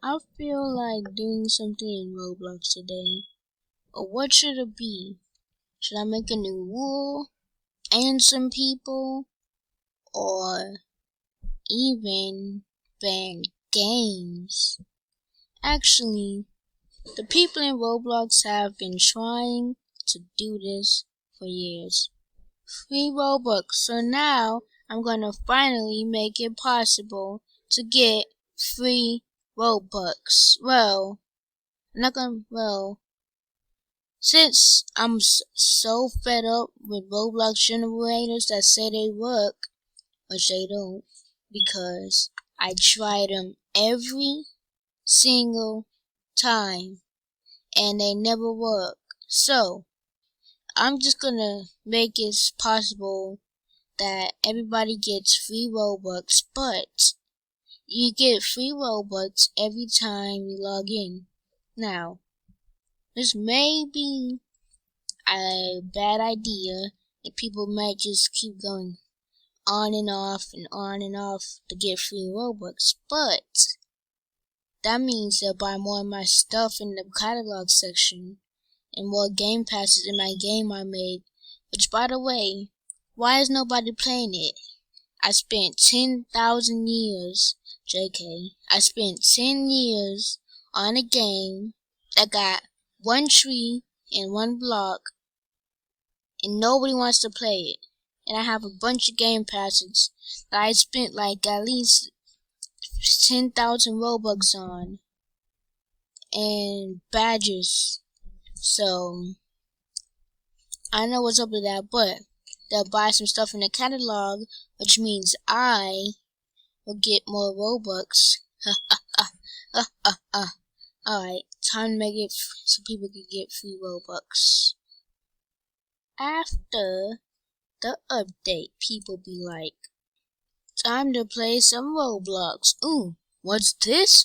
I feel like doing something in Roblox today. Or what should it be? Should I make a new rule? And some people? Or even ban games? Actually, the people in Roblox have been trying to do this for years. Free Robux. So now I'm gonna finally make it possible to get free Robux. Since I'm so fed up with Roblox Generators that say they work, which they don't, because I tried them every single time and they never work. So I'm just gonna make it possible that everybody gets free Robux, but you get free Robux every time you log in. Now, this may be a bad idea, and people might just keep going on and off and on and off to get free Robux, but that means they'll buy more of my stuff in the catalog section and more game passes in my game I made, which, by the way, why is nobody playing it? I spent 10,000 years, JK, I spent 10 years on a game that got one tree and one block, and nobody wants to play it. And I have a bunch of game passes that I spent like at least 10,000 Robux on, and badges. So I know what's up with that, but they'll buy some stuff in the catalog, which means I will get more Robux. Alright, time to make it so people can get free Robux. After the update, people be like, time to play some Roblox. Ooh, what's this?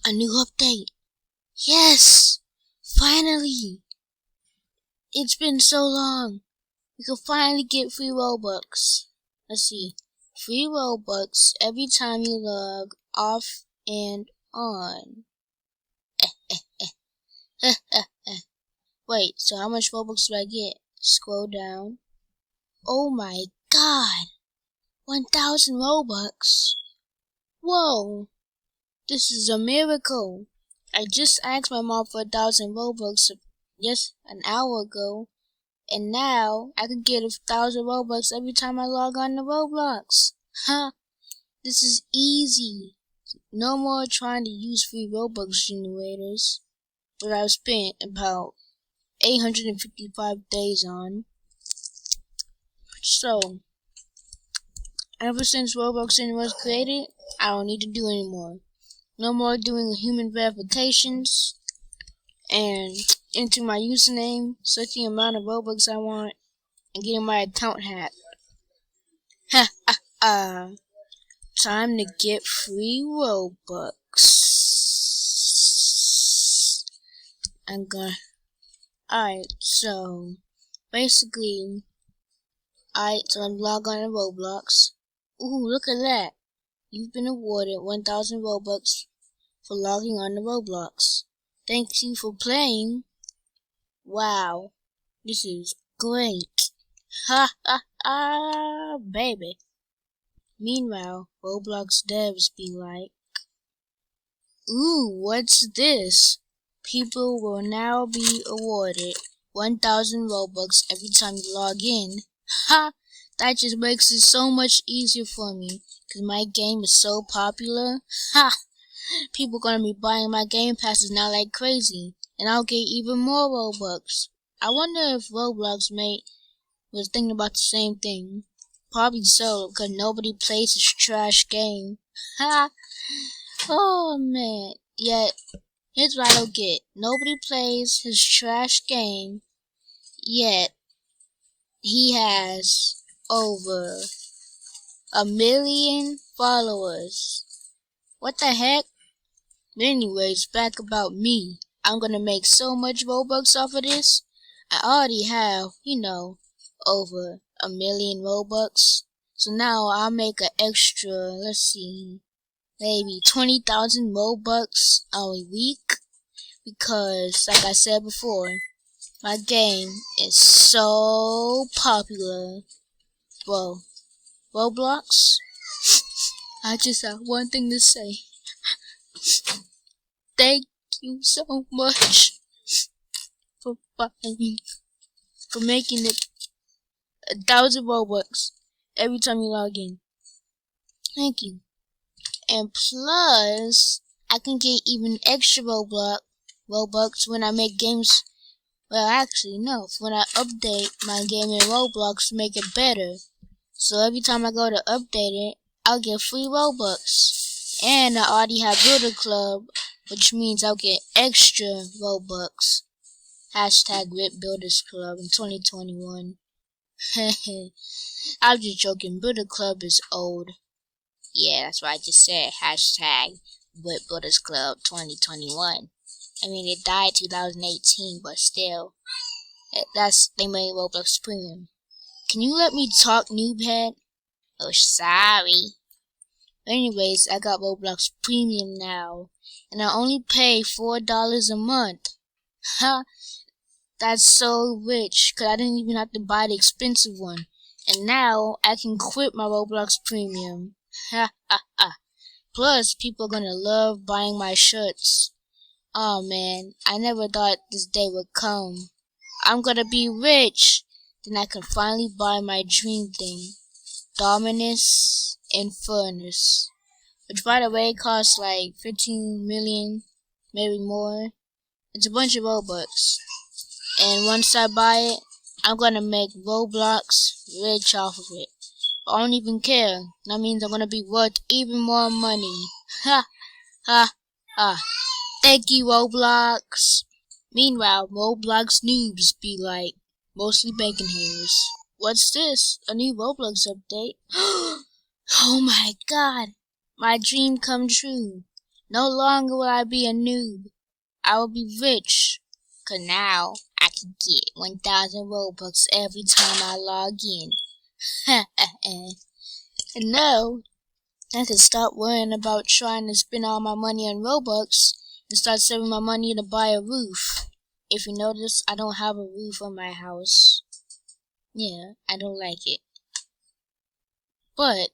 A new update. Yes! Finally! It's been so long. We can finally get free Robux. Let's see. Free Robux every time you log off and on. Wait, so how much Robux do I get? Scroll down. Oh my god! 1,000 Robux! Whoa! This is a miracle! I just asked my mom for 1,000 Robux just an hour ago, and now I can get 1,000 Robux every time I log on to Roblox. Ha! This is easy. No more trying to use free Roblox generators, but I've spent about 855 days on. So, ever since Roblox was created, I don't need to do anymore. No more doing human verifications and enter my username, searching the amount of Robux I want, and getting my account hacked. Ha ha ha! Time to get free Robux. Alright, so basically, so I'm log on to Roblox. Ooh, look at that! You've been awarded 1,000 Robux for logging on to Roblox. Thank you for playing. Wow, this is great. Ha ha ha, baby. Meanwhile, Roblox devs be like, ooh, what's this? People will now be awarded 1,000 Robux every time you log in. Ha! That just makes it so much easier for me, cause my game is so popular. Ha! People gonna be buying my game passes now like crazy, and I'll get even more Robux. I wonder if Roblox mate was thinking about the same thing. Probably so, cause nobody plays this trash game. Ha! Oh man. Yet, here's what I don't get. Nobody plays his trash game, yet he has over 1 million followers. What the heck? But anyways, back about me. I'm gonna make so much Robux off of this. I already have, over 1 million Robux. So now I'll make an extra, let's see, maybe 20,000 Robux a week, because like I said before, my game is so popular. Well, Roblox, I just have one thing to say. Thank you so much for making it 1,000 Robux every time you log in. Thank you. And plus, I can get even extra Robux when I make games. Well, actually, no. When I update my game in Roblox to make it better. So every time I go to update it, I'll get free Robux. And I already have Builder Club, which means I'll get extra Robux. Hashtag RIP Builders Club in 2021. I'm just joking. Builder Club is old. Yeah, that's what I just said. Hashtag RIP Builders Club 2021. I mean, it died 2018, but still. They made Roblox Premium. Can you let me talk, noobhead? Oh, sorry. Anyways, I got Roblox Premium now, and I only pay $4 a month. Ha! That's so rich, cause I didn't even have to buy the expensive one. And now, I can quit my Roblox Premium. Ha ha ha. Plus, people are gonna love buying my shirts. Oh man, I never thought this day would come. I'm gonna be rich! Then I can finally buy my dream thing. Dominus Infernus. Which, by the way, costs like 15 million, maybe more. It's a bunch of Robux. And once I buy it, I'm gonna make Roblox rich off of it. I don't even care. That means I'm gonna be worth even more money. Ha! Ha! Ha! Thank you, Roblox! Meanwhile, Roblox noobs be like, mostly bacon hairs. What's this? A new Roblox update? Oh my god! My dream come true. No longer will I be a noob. I will be rich. 'Cause now I can get 1,000 Robux every time I log in. And now I can stop worrying about trying to spend all my money on Robux and start saving my money to buy a roof. If you notice, I don't have a roof on my house. Yeah, I don't like it. But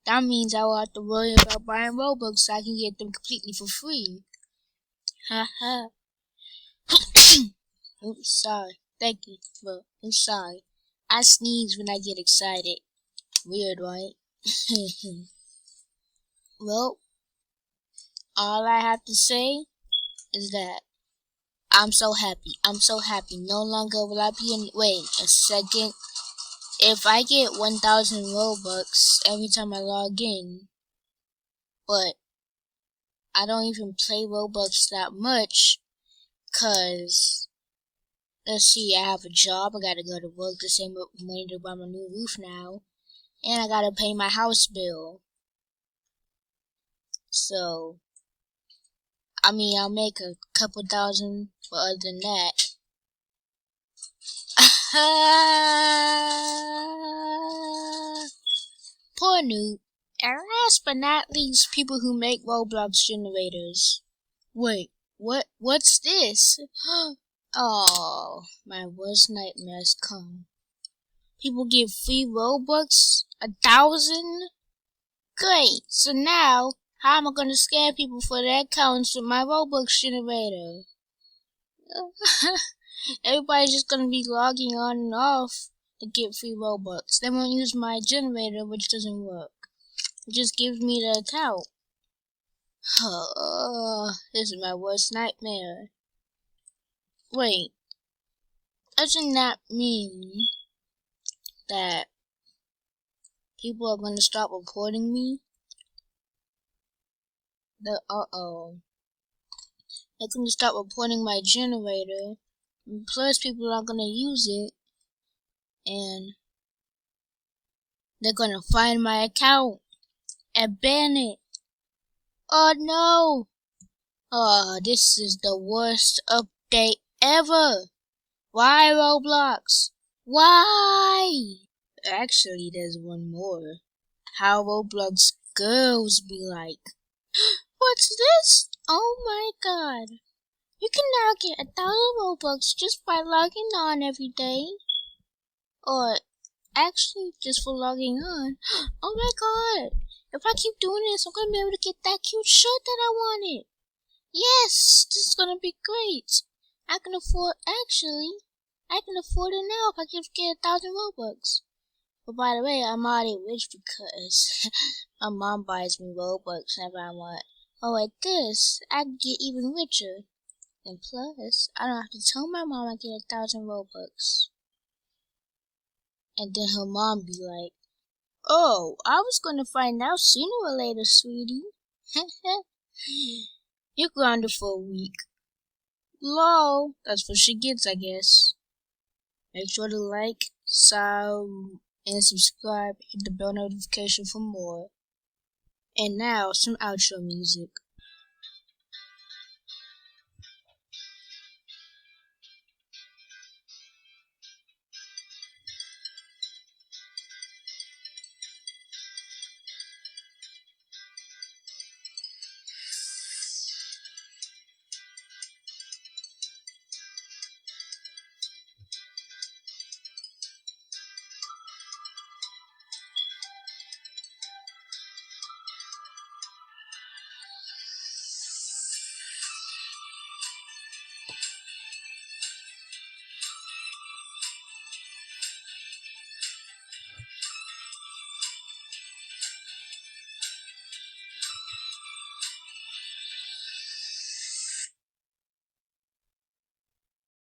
that means I will have to worry about buying Robux so I can get them completely for free. Haha. Oops, sorry. Thank you, but I'm sorry. I sneeze when I get excited. Weird, right? Well, all I have to say is that I'm so happy. I'm so happy. No longer will I be in. Wait a second. If I get 1,000 Robux every time I log in, but I don't even play Roblox that much, 'cause let's see, I have a job, I gotta go to work to save money to buy my new roof now, and I gotta pay my house bill. So, I mean, I'll make a couple thousand, but other than that, poor noob. And last but not least, people who make Roblox generators. Wait, what's this? Oh, my worst nightmare has come. People get free Robux? 1,000? Great, so now, how am I gonna scam people for their accounts with my Roblox generator? Everybody's just gonna be logging on and off to get free Robux. They won't use my generator, which doesn't work. It just gives me the account. This is my worst nightmare. Wait, doesn't that mean that people are gonna stop reporting me? They're gonna stop reporting my generator. And plus, people are gonna use it, and they're gonna find my account and ban it. Oh no! Oh, this is the worst update ever. Why, Roblox? Why? Actually, there's one more. How Roblox girls be like, "What's this? Oh my god. You can now get 1,000 Robux just by logging on every day." Or actually just for logging on. Oh my god. If I keep doing this, I'm gonna be able to get that cute shirt that I wanted. Yes, this is gonna be great. I can afford it now if I just get 1,000 Robux. But by the way, I'm already rich because my mom buys me Robux whenever I want. Oh, like this, I can get even richer. And plus, I don't have to tell my mom I get 1,000 Robux. And then her mom be like, "Oh, I was gonna find out sooner or later, sweetie." You're grounded for a week. Lol, that's what she gets, I guess. Make sure to like, sub, and subscribe. Hit the bell notification for more. And now, some outro music.